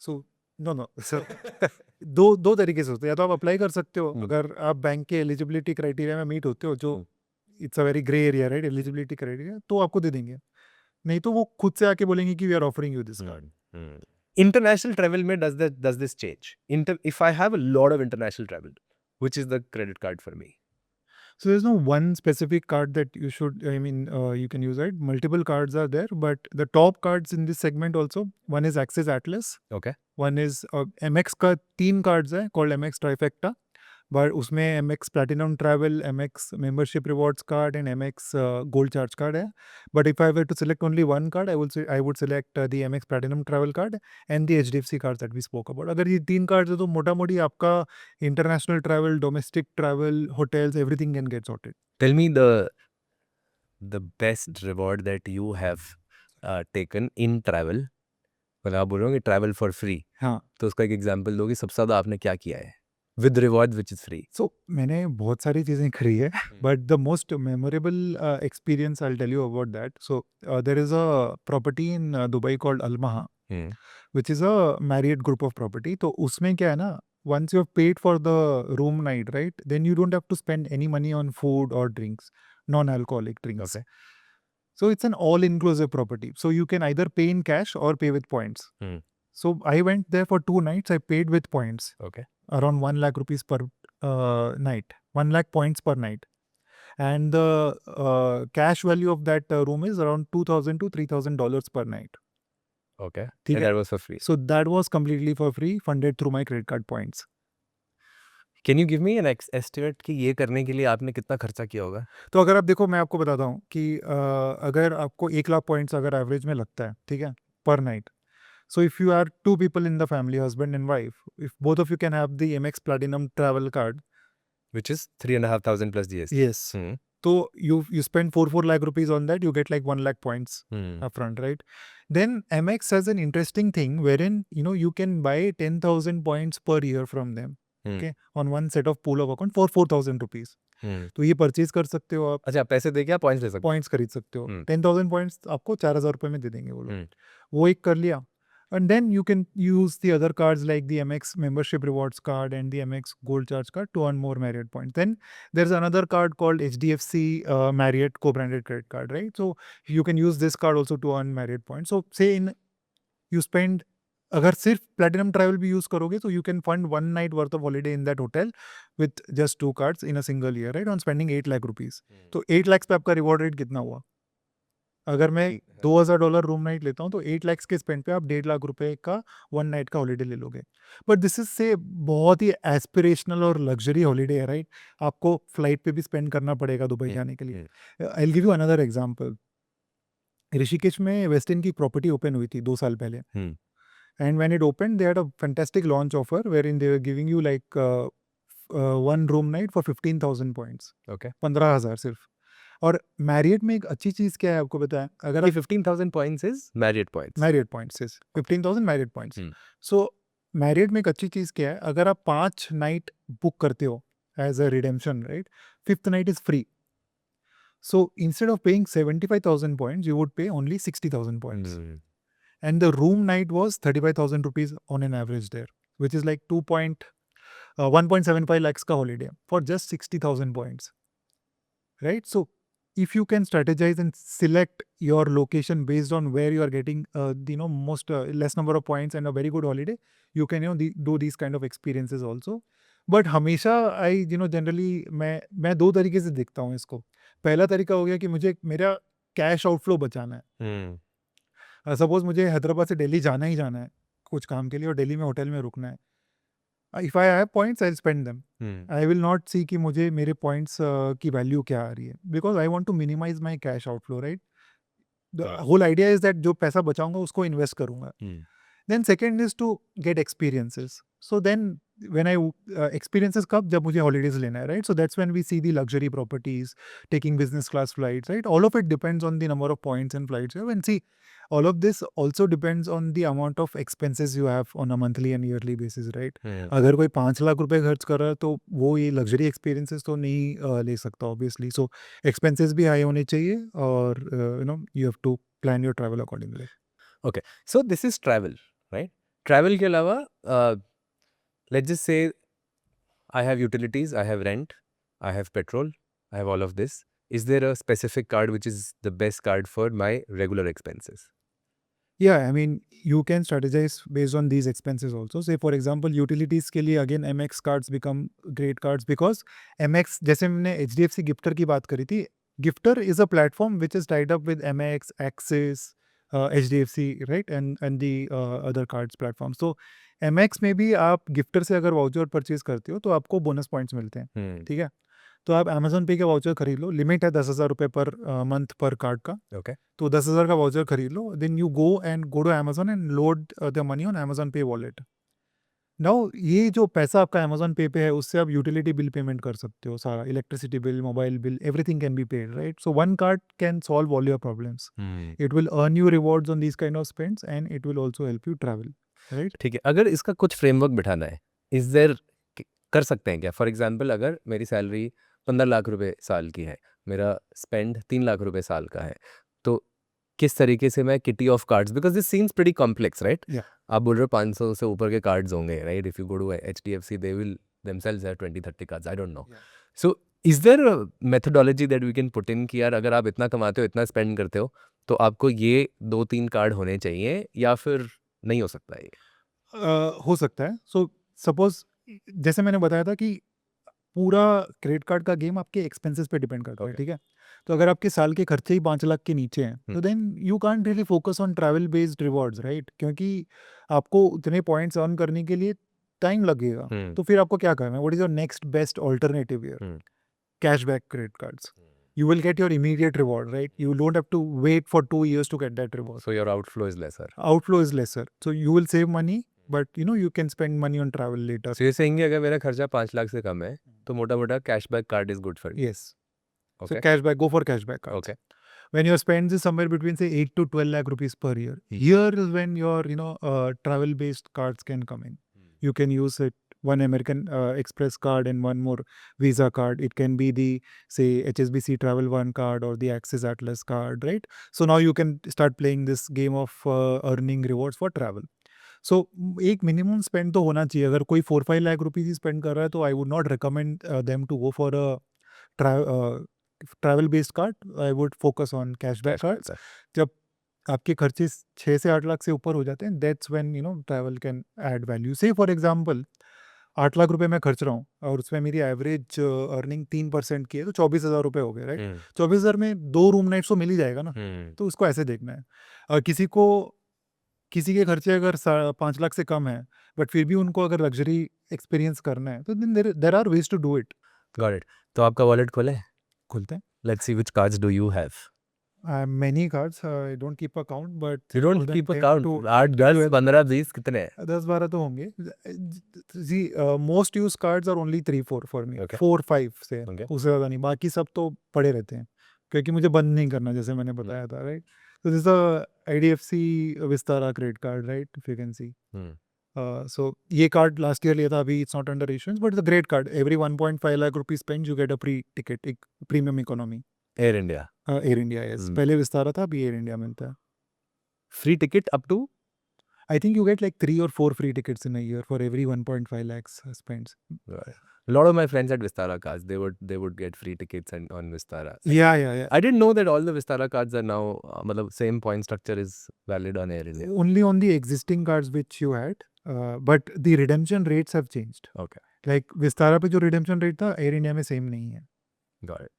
So no. So दो तरीके से होते हैं। या तो आप apply कर सकते हो अगर आप बैंक के एलिजिबिलिटी क्राइटेरिया में मीट होते हो, जो it's a very grey area right, eligibility criteria, तो आपको दे देंगे। नहीं तो वो खुद से आके बोलेंगे कि we are offering you this card. International travel में does this change? If I have a lot of international travel, which is the credit card for me? So there's no one specific card that you should, I mean, you can use, right? Multiple cards are there, but the top cards in this segment also, one is Axis Atlas, Okay. one is MX का 3 cards है called MX Trifecta, but उसमें MX Platinum Travel, MX Membership Rewards card and MX Gold Charge card है. But if I were to select only one card, I would select the MX Platinum Travel card and the HDFC cards that we spoke about. अगर ये 3 cards है तो मोटा मोटी आपका international travel, domestic travel, hotels, everything can get sorted. Tell me the best reward that you have taken in travel. मतलब आप बोल रहे हो कि travel for free. हाँ, तो उसका एक एग्जांपल दो कि सबसे ज़्यादा आपने क्या किया है with reward which is free. so मैंने बहुत सारी चीज़ें करी है, but the most memorable experience I'll tell you about that. So there is a property in Dubai called Al Maha, which is a Marriott group of property. तो उसमें क्या है ना, once you have paid for the room night, right, then you don't have to spend any money on food or drinks, non-alcoholic drinks. Okay. So it's an all-inclusive property. So you can either pay in cash or pay with points. So I went there for 2 nights. I paid with points, Okay. around 1 lakh rupees per night, 1 lakh points per night. And the cash value of that room is around $2,000 to $3,000 per night. Okay. ठीक And है? that was for free. So that was completely for free, funded through my credit card points. Can you give me an estimate कि ये करने के लिए आपने कितना खर्चा किया होगा? तो अगर आप देखो, मैं आपको बताता हूँ कि अगर आपको 1 लाख पॉइंट्स अगर एवरेज में लगता है, ठीक है, पर night. So if you are 2 people in the family, husband and wife, if both of you can have the MX Platinum travel card, Which is 3,500 plus GST. yes. So you spend 4 lakh rupees on that, you get like 1 lakh points upfront, right? Then MX has an interesting thing wherein you can buy 10,000 points per year from them. Okay, on one set of pool of account for 4,000 rupees. तो ये purchase कर सकते हो आप, अच्छा, पैसे दे के आप पॉइंट्स ले सकते हो. पॉइंट्स खरीद सकते हो. 10,000 पॉइंट्स आपको 4,000 रुपये में दे देंगे वो लोग. हम्म. वो एक कर लिया. And then you can use the other cards like the MX membership rewards card and the MX gold charge card to earn more Marriott points. Then there's another card called HDFC Marriott co-branded credit card, right? So you can use this card also to earn Marriott points. So say you spend, अगर सिर्फ platinum travel भी use करोगे तो you can fund 1 night worth of holiday in that hotel with just 2 cards in a single year, right, on spending 8 lakh rupees. तो 8 लाख पे आपका reward rate कितना हुआ? अगर मैं $2,000 रूम नाइट लेता हूँ तो 8 लाख के स्पेंड पे आप 1.5 लाख रुपए का 1 नाइट का हॉलीडे ले लोगे. बट दिस इज से बहुत ही एस्पिरेशनल और लग्जरी हॉलीडे है, राइट? आपको फ्लाइट पे भी स्पेंड करना पड़ेगा दुबई जाने के लिए. I will give you another example. Rishikesh में वेस्टर्न की प्रॉपर्टी ओपन हुई थी 2 साल पहले. And when it opened, they had a fantastic launch offer wherein they were giving you like one room night for 15,000 points. Okay. 15,000 सिर्फ. और Marriott में एक अच्छी चीज़ क्या है आपको पता है? अगर ये 15,000 points is Marriott points. Marriott points is 15,000 Marriott points. So Marriott में एक अच्छी चीज़ क्या है? अगर आप 5 नाइट बुक करते हो as a redemption, right, 5th night is free. So instead of paying 75,000 points you would pay only 60,000 points. And the room night was 35,000 rupees on an average there, which is like 1.75 lakhs ka holiday for just 60,000 points, right? So if you can strategize and select your location based on where you are getting most less number of points and a very good holiday, you can do these kind of experiences also. But हमेशा I generally मैं 2 तरीके से देखता हूँ इसको. पहला तरीका हो गया कि मुझे मेरा कैश आउटफ्लो बचाना है. सपोज मुझे हैदराबाद से दिल्ली जाना ही जाना है कुछ काम के लिए और दिल्ली में होटल में रुकना है. If I have points I spend them. I will not see कि मुझे मेरे पॉइंट्स की वैल्यू क्या आ रही है, because I want to minimise my cash outflow, right? The whole idea is that जो पैसा बचाऊंगा उसको इन्वेस्ट करूंगा. Then second is to get experiences. So then when I experiences कब? जब मुझे holidays लेना है, right? So that's when we see the luxury properties, taking business class flights, right? All of it depends on the number of points and flights you have. And see, all of this also depends on the amount of expenses you have on a monthly and yearly basis, right? अगर कोई 5 लाख रुपए खर्च कर रहा है तो वो ये luxury experiences तो नहीं ले सकता obviously. So expenses भी high होने चाहिए और you have to plan your travel accordingly. Okay, so this is travel, right? Travel के अलावा let's just say I have utilities, I have rent, I have petrol, I have all of this. is there a specific card which is the best card for my regular expenses? Yeah, I mean, you can strategize based on these expenses also. Say for example, utilities के लिए again MX cards become great cards because MX, जैसे मैंने HDFC Gifter की बात करी थी, Gifter is a platform which is tied up with MX, Axis, HDFC, right, and the other cards platform. So MX में भी आप गिफ्टर से अगर वाउचर परचेज करते हो तो आपको बोनस पॉइंट्स मिलते हैं, ठीक है। तो आप अमेजोन पे के वाउचर खरीद लो, लिमिट है 10,000 रुपये पर मंथ पर कार्ड का। Okay. तो 10,000 का वाउचर खरीद लो, then you go to Amazon and load the money on Amazon Pay wallet. Now ये जो पैसा आपका अमेजोन पे है उससे आप यूटिलिटी बिल पेमेंट कर सकते हो, सारा electricity bill, mobile bill, everything can be paid, right. So one card can solve all your problems. It will earn you rewards on this kind of spends and it will also help you travel, right. ठीक है, अगर इसका कुछ framework बिठाना है, is there, कर सकते हैं क्या? फॉर एग्जांपल अगर मेरी सैलरी 15 लाख रुपए साल की है, मेरा स्पेंड 3 लाख रुपए साल का है, तो किस तरीके से मैं kitty of cards, because this seems pretty complex, right? Yeah. आप बोल रहे हो 500 से ऊपर के कार्ड्स होंगे, right? If you go to HDFC they will themselves have 20-30 cards, I don't know. So is there a methodology that we can put in कि यार अगर आप इतना कमाते हो, इतना स्पेंड करते हो, तो आपको ये 2-3 कार्ड होने चाहिए, या फिर नहीं हो सकता है ये? हो सकता है। सो सपोज जैसे मैंने बताया था कि पूरा क्रेडिट कार्ड का गेम आपके एक्सपेंसेस पे डिपेंड करता है, Okay. ठीक है। तो अगर आपके साल के खर्चे ही 5 लाख के नीचे हैं तो then you can't really focus on travel based rewards, right, क्योंकि आपको उतने पॉइंट्स अर्न करने के लिए टाइम लगेगा। तो फिर आपको क्या करना है, what is your next best alternative here? Cashback credit cards. You will get your immediate reward, right? You don't have to wait for 2 years to get that reward. So your outflow is lesser. Outflow is lesser, so you will save money, but you can spend money on travel later. So you're saying कि अगर मेरा खर्चा 5 लाख से कम है, तो मोटा मोटा cashback card is good for me. Yes. Okay. So cashback, go for cashback cards. Okay. When your spend is somewhere between say 8 to 12 lakh rupees per year, here is when your travel based cards can come in. You can use it, one American Express card and one more Visa card. It can be the say HSBC Travel One card or the Axis Atlas card, right? So now you can start playing this game of earning rewards for travel. सो एक minimum spend तो होना चाहिए। अगर कोई 4-5 lakh rupees ही spend कर रहा है तो I would not recommend them to go for a travel based card. I would focus on cashback cards. जब आपके खर्चे 6 से 8 लाख से ऊपर हो जाते हैं, that's when travel can add value. से फॉर एग्जांपल 8 लाख रुपए मैं खर्च रहा हूँ और उसमें मेरी एवरेज अर्निंग 3% की है, तो 24,000 रुपये हो गए, राइट। 24,000 में 2 रूम नाइट्स तो मिल ही जाएगा ना। तो उसको ऐसे देखना है। और किसी के खर्चे अगर 5 लाख से कम है बट फिर भी उनको अगर लग्जरी एक्सपीरियंस करना है तो then there are ways to do it. Got it. तो आपका वॉलेट खोले? खुलते हैं। Let's see which cards do you have. Many cards. I don't keep a count, but You don't keep a count. 8, 10, 15, 20 कितने हैं? 10-12 तो होंगे। See, most used cards are only 3-4 for me. Okay. 4-5 से Okay. उससे ज़्यादा नहीं। बाकी सब तो पड़े रहते हैं क्योंकि मुझे बंद नहीं करना, जैसे मैंने बताया था, right. So this is a IDFC Vistara credit card, right? If you can see. So ये कार्ड लास्ट ईयर लिया था, अभी it's not under issuance, but it's a great card. Every 1.5 lakh rupees spend you get a free ticket, एक premium economy. Air India. Air India, yes. पहले विस्तारा था, अभी Air India मिलता है। Free ticket up to, I think you get like 3 or 4 free tickets in a year for every 1.5 lakhs spends. a lot of my friends at Vistara cards, they would get free tickets on Vistara. Yeah. I didn't know that all the Vistara cards are now मतलब same point structure is valid on Air India. Only on the existing cards which you had, but the redemption rates have changed. Okay. Like Vistara पे जो redemption rate था Air India में same नहीं है। Got it.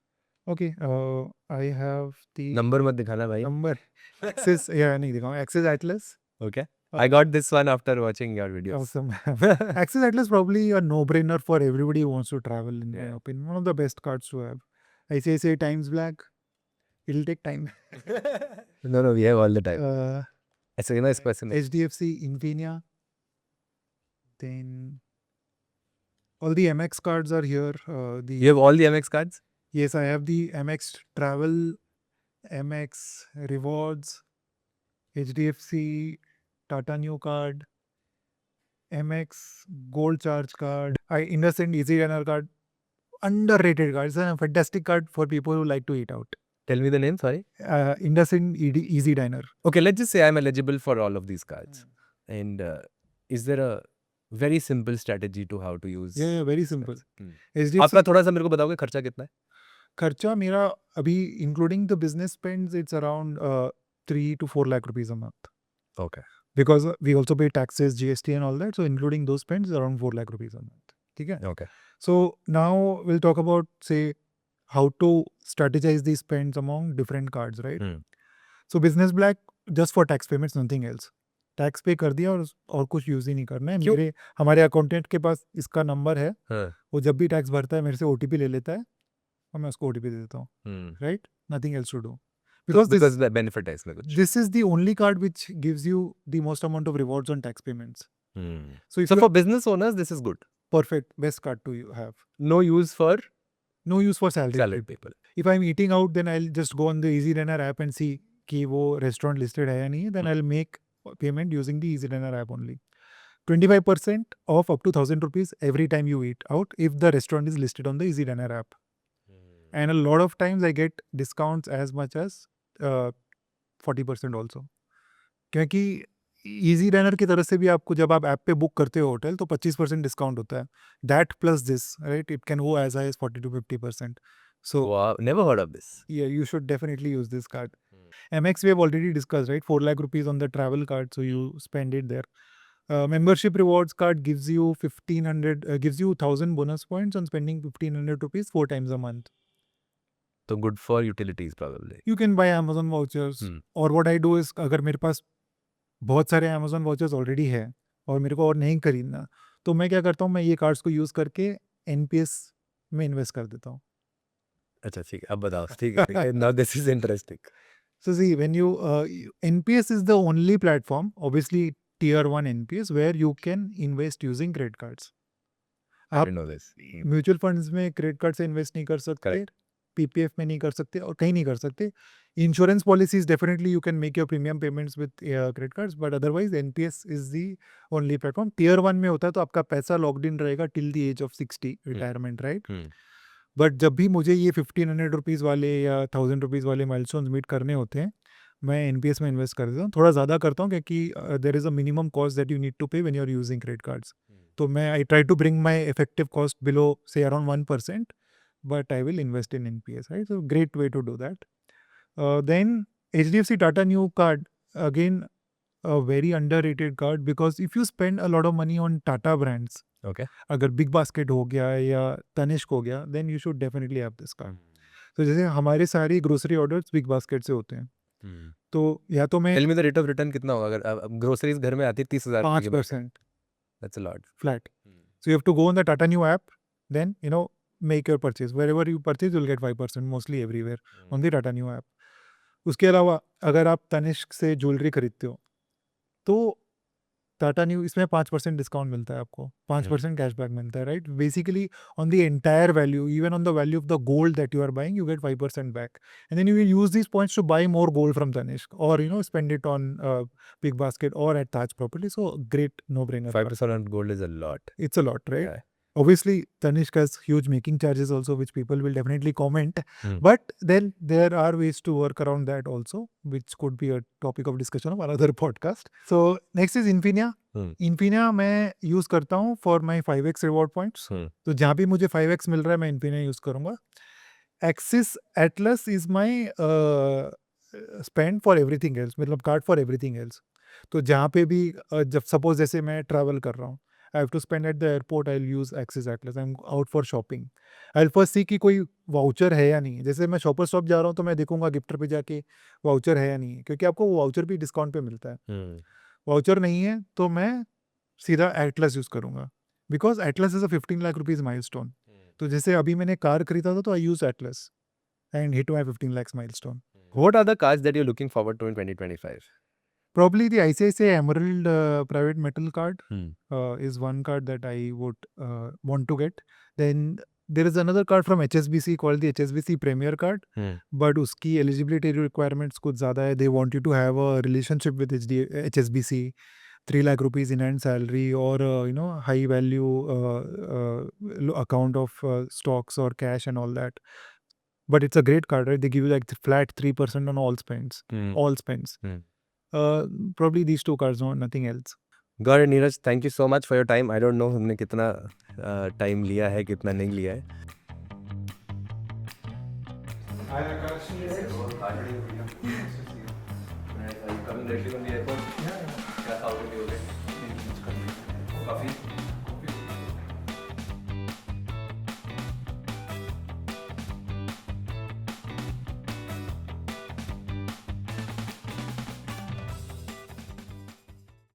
Okay, I have the number मत दिखाना भाई। number. Axis, yeah, नहीं दिखाऊंगा। Axis Atlas. Okay. I got this one after watching your videos. Awesome. Axis Atlas probably a no-brainer for everybody who wants to travel, in my Yeah. opinion. One of the best cards to have. ICICI Times Black. It'll take time. No, we have all the time. ऐसे ना इस person में। HDFC Infinia. Then all the MX cards are here. You have all the MX cards? Yes, I have the MX Travel, MX Rewards, HDFC Tata Neu card, MX Gold Charge card, IndusInd Easy Diner card. Underrated card. It's a fantastic card for people who like to eat out. Tell me the name, sorry. IndusInd Easy Diner. Okay, let's just say I'm eligible for all of these cards. And is there a very simple strategy to how to use? Yeah, very simple. cards? HDFC आपका थोड़ा सा मेरे को बताओगे खर्चा कितना है? खर्चा मेरा अभी including the business spends, it's around 3 to 4 lakh rupees a month. Okay. Because we also pay taxes, GST and all that. So including those spends, around 4 lakh rupees a month. ठीक है? Okay. So now we'll talk about, say, how to strategize these spends among different cards, right? Hmm. So business black just for tax payments, nothing else. Tax पे कर दिया और कुछ use ही नहीं करना है. क्यों? हमारे अकाउंटेंट के पास इसका नंबर है. हाँ. वो जब भी टैक्स भरता है मेरे से ओटीपी ले लेता है और मैं उसको ओटीपी दे देता हूँ. Hmm. Right, nothing else to do. Because the benefit है इसमें कुछ. This is the only card which gives you the most amount of rewards on tax payments. Hmm. So if So you for business owners, this is good. perfect, best card to have. No use for No use for salary salaried people. If I'm eating out, then I'll just go on the Easy Dinner app and see कि वो restaurant listed है या नहीं है. Then I'll make payment using the Easy Dinner app only. 25% off up to 1,000 rupees every time you eat out if the restaurant is listed on the Easy Dinner app. And a lot of times I get discounts as much as 40% also. क्योंकि easy runner की तरफ से भी आपको जब आप app पे book करते हो होटल तो 25% डिस्काउंट होता है. That plus this, right, it can go as high as 40 to 50%. So Wow, never heard of this. yeah, you should definitely use this card. MX we have already discussed, right? 4 lakh rupees on the travel card, so you spend it there. Membership rewards card gives you 1500, gives you 1000 bonus points on spending 1500 rupees 4 times a month. So good for utilities probably. You can buy Amazon vouchers. और what I do is अगर मेरे पास बहुत सारे Amazon vouchers already है और मेरे को और नहीं खरीदना, तो मैं क्या करता हूँ, मैं ये कार्ड्स को यूज़ करके NPS में इन्वेस्ट कर देता हूँ. अच्छा ठीक है, अब बताओ. ठीक है, ठीक है. Now this is interesting. So see, when you NPS is the only platform, obviously tier 1 NPS, where you can invest using credit cards. I आप didn't know this. Mutual funds में क्रेडिट कार्ड से invest नहीं कर सकते, Correct. PPF में नहीं कर सकते और कहीं नहीं कर सकते. Insurance policies definitely you can make your premium payments with credit cards, but otherwise NPS is the only platform. Tier 1 में होता है तो आपका पैसा लॉक्ड इन रहेगा till the age of 60 retirement, right. But जब भी मुझे ये 1500 रुपीज़ वाले या 1000 रुपीज़ वाले माइलस्टोन्स मीट करने होते हैं, मैं एनपीएस में इन्वेस्ट कर देता हूँ. थोड़ा ज़्यादा करता हूँ क्योंकि there is a minimum cost that you need to pay when you are using credit cards. तो मैं I try to bring my effective cost below से around 1%, but I will invest in NPS, right? So great way to do that. Then HDFC Tata Neu card, again a very underrated card, because if you spend a lot of money on Tata brands, Okay. अगर big basket हो गया या तनिष्क हो गया, then you should definitely have this card. तो जैसे हमारे सारी ग्रोसरी ऑर्डर्स बिग बास्केट से होते हैं, तो या तो मैं Tell me the rate of return कितना होगा अगर ग्रोसरीज घर में आती है 30,000. 5% That's a lot. flat. So you have to go on the Tata Neu app, then make your purchase. Wherever you purchase, you'll get 5% mostly everywhere on the Tata Neu app. उसके अलावा अगर आप तनिष्क से jewellery खरीदते हो तो Tata new इसमें 5% discount मिलता है आपको, 5% कैशबैक मिलता है, right. Basically on the entire value, even on the value of the gold that you are buying, you get 5% back, and then you will use these points to buy more gold from Tanishq और spend it on big basket और at Taj property. So great no brainer. 5% on gold is a lot. It's a lot, right? Yeah. Obviously, Tanishq has huge making charges also, which people will definitely comment. Hmm. But then there are ways to work around that also, which could be a topic of discussion of another podcast. So next is Infinia. Infinia मैं use करता हूँ for my 5x reward points. तो जहाँ भी मुझे 5x मिल रहा है मैं Infinia use करूँगा. Axis Atlas is my spend for everything else, मतलब card for everything else. तो जहाँ पे भी जब suppose जैसे मैं travel कर रहा हूँ, I have to spend at the airport, I'll use Axis Atlas. I'm out for shopping. I'll first see कि कोई वाउचर है या नहीं. जैसे मैं शॉपर शॉप जा रहा हूँ तो मैं देखूंगा गिफ्टर पे जाके वाउचर है या नहीं है, क्योंकि आपको वो वाउचर भी डिस्काउंट पे मिलता है. वाउचर नहीं है तो मैं सीधा एटलस यूज़ करूँगा, because Atlas is a 15 lakh rupees milestone. तो जैसे अभी मैंने कार खरीदा था तो I use Atlas and hit my 15 lakhs milestone. What are the cards that you're looking forward to in 2025? Probably the ICICI Emerald private metal card is one card that I would want to get. Then there is another card from HSBC called the HSBC Premier card, but उसकी eligibility requirements कुछ ज़्यादा है. They want you to have a relationship with HSBC, 3 lakh rupees in hand salary, or high value account of stocks or cash and all that. But it's a great card, right? They give you like flat 3% on all spends. All spends. Probably these two cards, no, nothing else. Got it, Neeraj. Thank you so much for your time. I don't know हमने कितना time लिया है, कितना नहीं लिया है. Hi Akash. Coming directly from the airport. Yeah. क्या खाओगे पियोगे? कॉफी